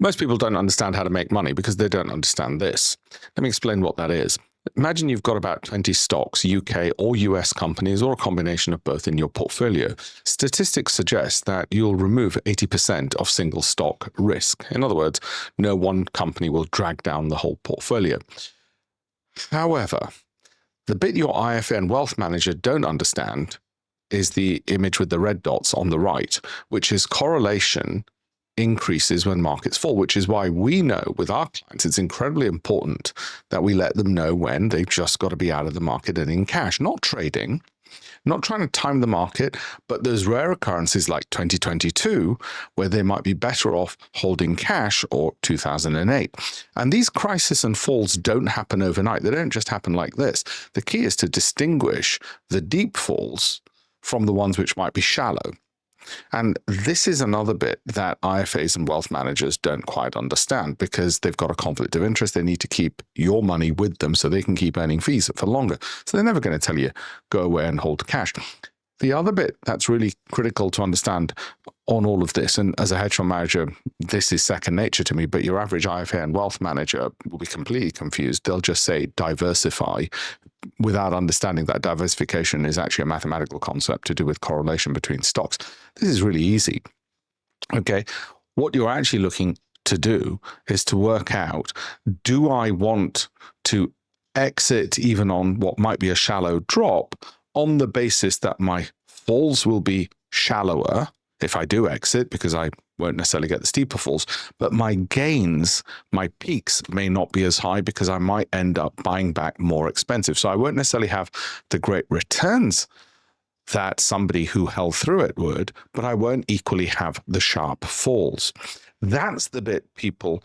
Most people don't understand how to make money because they don't understand this. Let me explain what that is. Imagine you've got about 20 stocks, UK or US companies, or a combination of both in your portfolio. Statistics suggest that you'll remove 80% of single stock risk. In other words, no one company will drag down the whole portfolio. However, the bit your IFN wealth manager don't understand is the image with the red dots on the right, which is correlation increases when markets fall, which is why we know with our clients it's incredibly important that we let them know when they've just got to be out of the market and in cash, not trading, not trying to time the market, but those rare occurrences like 2022 where they might be better off holding cash, or 2008. And these crises and falls don't happen overnight. They don't just happen like this. The key is to distinguish the deep falls from the ones which might be shallow. And this is another bit that IFAs and wealth managers don't quite understand, because they've got a conflict of interest. They need to keep your money with them so they can keep earning fees for longer. So they're never going to tell you, go away and hold cash. The other bit that's really critical to understand on all of this, and as a hedge fund manager, this is second nature to me, but your average IFA and wealth manager will be completely confused. They'll just say diversify without understanding that diversification is actually a mathematical concept to do with correlation between stocks. This is really easy. Okay, what you're actually looking to do is to work out, do I want to exit even on what might be a shallow drop on the basis that my falls will be shallower if I do exit, because I won't necessarily get the steeper falls, but my gains, my peaks may not be as high because I might end up buying back more expensive. So I won't necessarily have the great returns that somebody who held through it would, but I won't equally have the sharp falls. That's the bit people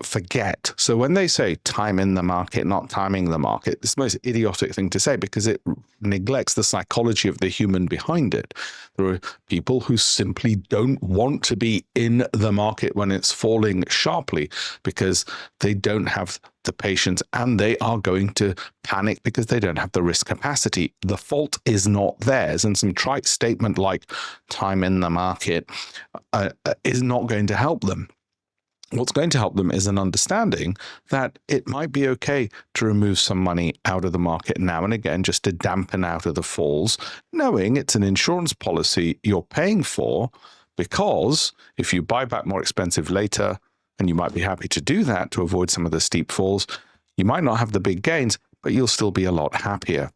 forget. So when they say time in the market, not timing the market, it's the most idiotic thing to say, because it neglects the psychology of the human behind it. There are people who simply don't want to be in the market when it's falling sharply because they don't have the patience, and they are going to panic because they don't have the risk capacity. The fault is not theirs, and some trite statement like time in the market is not going to help them. What's going to help them is an understanding that it might be okay to remove some money out of the market now and again just to dampen out of the falls, knowing it's an insurance policy you're paying for, because if you buy back more expensive later, and you might be happy to do that to avoid some of the steep falls, you might not have the big gains, but you'll still be a lot happier.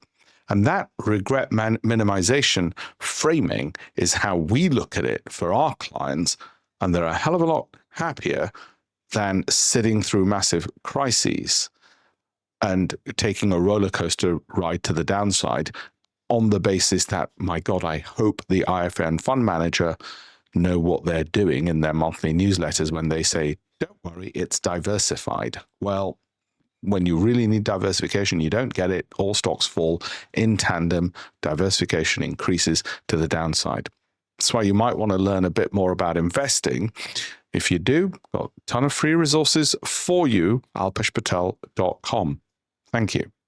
And that regret minimization framing is how we look at it for our clients, and they're a hell of a lot happier than sitting through massive crises and taking a roller coaster ride to the downside on the basis that, my God, I hope the IFN fund manager know what they're doing in their monthly newsletters when they say, don't worry, it's diversified. Well, when you really need diversification, you don't get it. All stocks fall in tandem. Diversification increases to the downside. That's why you might want to learn a bit more about investing. If you do, got a ton of free resources for you, alpeshpatel.com. Thank you.